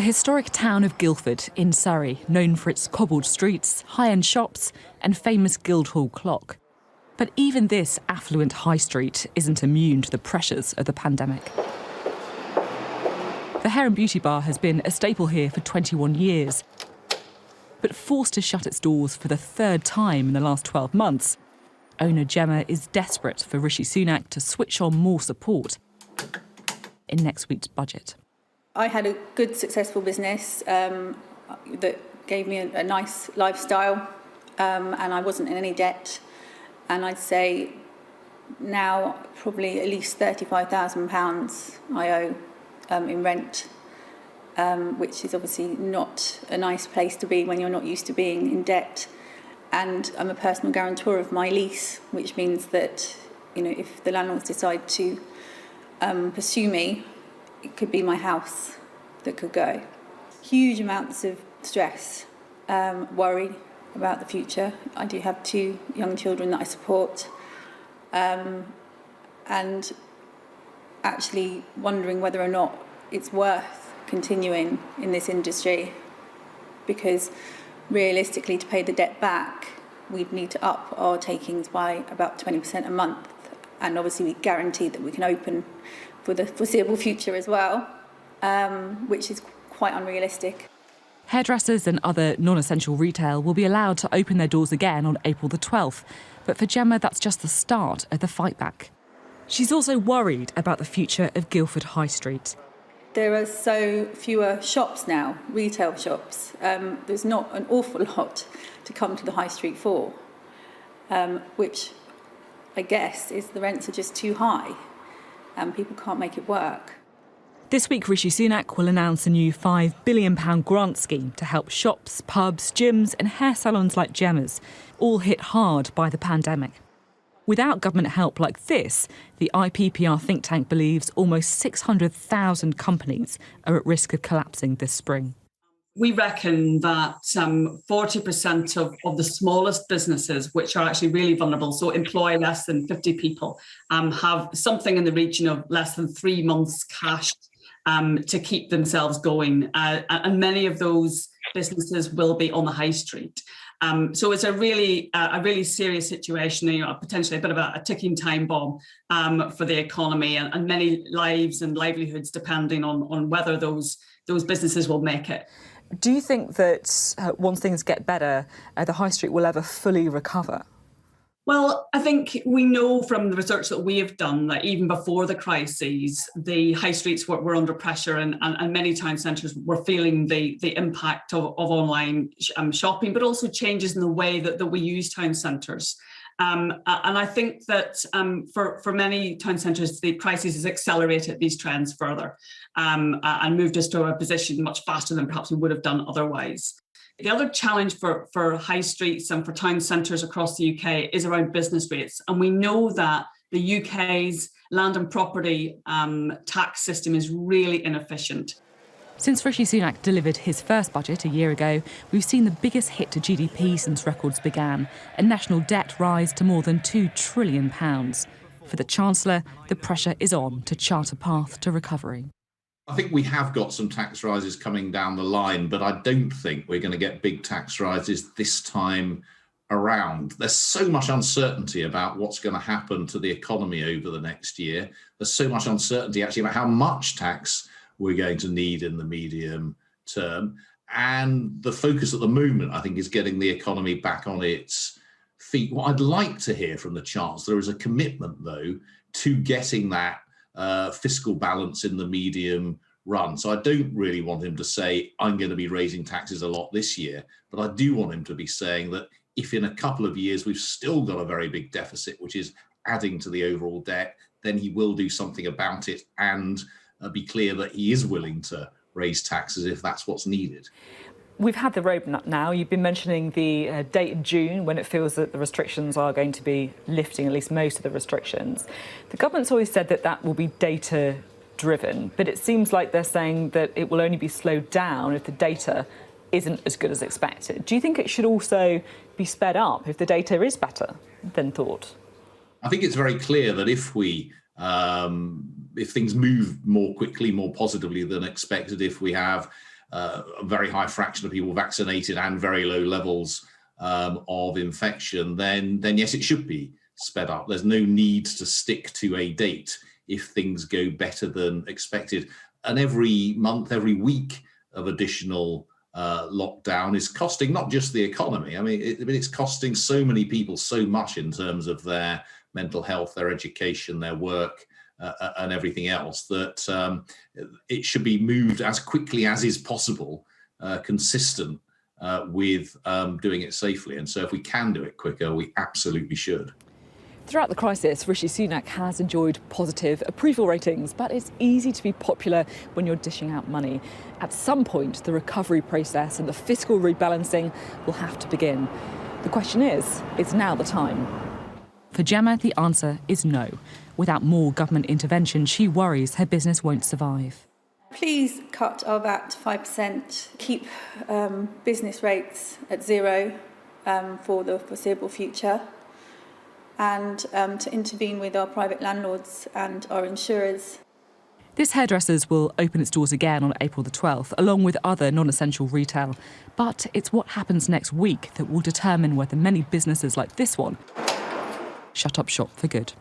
historic town of Guildford in Surrey, known for its cobbled streets, high-end shops and famous Guildhall clock. But even this affluent high street isn't immune to the pressures of the pandemic. The Hair and Beauty Bar has been a staple here for 21 years. But forced to shut its doors for the third time in the last 12 months, owner Gemma is desperate for Rishi Sunak to switch on more support in next week's budget. I had a good, successful business that gave me a nice lifestyle, and I wasn't in any debt. And I'd say now probably at least £35,000 I owe in rent, which is obviously not a nice place to be when you're not used to being in debt. And I'm a personal guarantor of my lease, which means that, if the landlords decide to pursue me, it could be my house that could go. Huge amounts of stress, worry about the future. I do have 2 young children that I support, and actually wondering whether or not it's worth continuing in this industry, because realistically, to pay the debt back, we'd need to up our takings by about 20% a month, and obviously we guarantee that we can open for the foreseeable future as well, which is quite unrealistic. Hairdressers and other non-essential retail will be allowed to open their doors again on April the 12th. But for Gemma, that's just the start of the fight back. She's also worried about the future of Guildford High Street. There are so fewer shops now, retail shops. There's not an awful lot to come to the high street for, which I guess is the rents are just too high and people can't make it work. This week, Rishi Sunak will announce a new £5 billion grant scheme to help shops, pubs, gyms and hair salons like Gemma's, all hit hard by the pandemic. Without government help like this, the IPPR think tank believes almost 600,000 companies are at risk of collapsing this spring. We reckon that 40% of the smallest businesses, which are actually really vulnerable, so employ less than 50 people, have something in the region of less than 3 months cash to keep themselves going. And many of those businesses will be on the high street. So it's a really serious situation, potentially a bit of a ticking time bomb for the economy, and many lives and livelihoods depending on whether those businesses will make it. Do you think that once things get better, the high street will ever fully recover? Well, I think we know from the research that we have done that even before the crises, the high streets were under pressure, and many town centres were feeling the impact of online shopping, but also changes in the way that we use town centres. And I think that for many town centres, the crisis has accelerated these trends further and moved us to a position much faster than perhaps we would have done otherwise. The other challenge for high streets and for town centres across the UK is around business rates. And we know that the UK's land and property tax system is really inefficient. Since Rishi Sunak delivered his first budget a year ago, we've seen the biggest hit to GDP since records began, and national debt rise to more than £2 trillion. For the Chancellor, the pressure is on to chart a path to recovery. I think we have got some tax rises coming down the line, but I don't think we're going to get big tax rises this time around. There's so much uncertainty about what's going to happen to the economy over the next year. There's so much uncertainty actually about how much tax we're going to need in the medium term. And the focus at the moment, I think, is getting the economy back on its feet. What I'd like to hear from the Chancellor is a commitment, though, to getting that fiscal balance in the medium run. So I don't really want him to say, I'm going to be raising taxes a lot this year, but I do want him to be saying that if in a couple of years we've still got a very big deficit, which is adding to the overall debt, then he will do something about it and be clear that he is willing to raise taxes if that's what's needed. We've had the roadmap now. You've been mentioning the date in June when it feels that the restrictions are going to be lifting, at least most of the restrictions. The government's always said that that will be data-driven, but it seems like they're saying that it will only be slowed down if the data isn't as good as expected. Do you think it should also be sped up if the data is better than thought? I think it's very clear that if things move more quickly, more positively than expected, if we have a very high fraction of people vaccinated and very low levels of infection, then yes, it should be sped up. There's no need to stick to a date if things go better than expected. And every month, every week of additional lockdown is costing not just the economy. I mean, it's costing so many people so much in terms of their mental health, their education, their work, and everything else, that it should be moved as quickly as is possible, consistent with doing it safely. And so if we can do it quicker, we absolutely should. Throughout the crisis, Rishi Sunak has enjoyed positive approval ratings, but it's easy to be popular when you're dishing out money. At some point, the recovery process and the fiscal rebalancing will have to begin. The question is now the time? For Gemma, the answer is no. Without more government intervention, she worries her business won't survive. Please cut our VAT to 5%, keep business rates at zero for the foreseeable future, and to intervene with our private landlords and our insurers. This hairdressers will open its doors again on April the 12th, along with other non-essential retail. But it's what happens next week that will determine whether many businesses like this one shut up shop for good.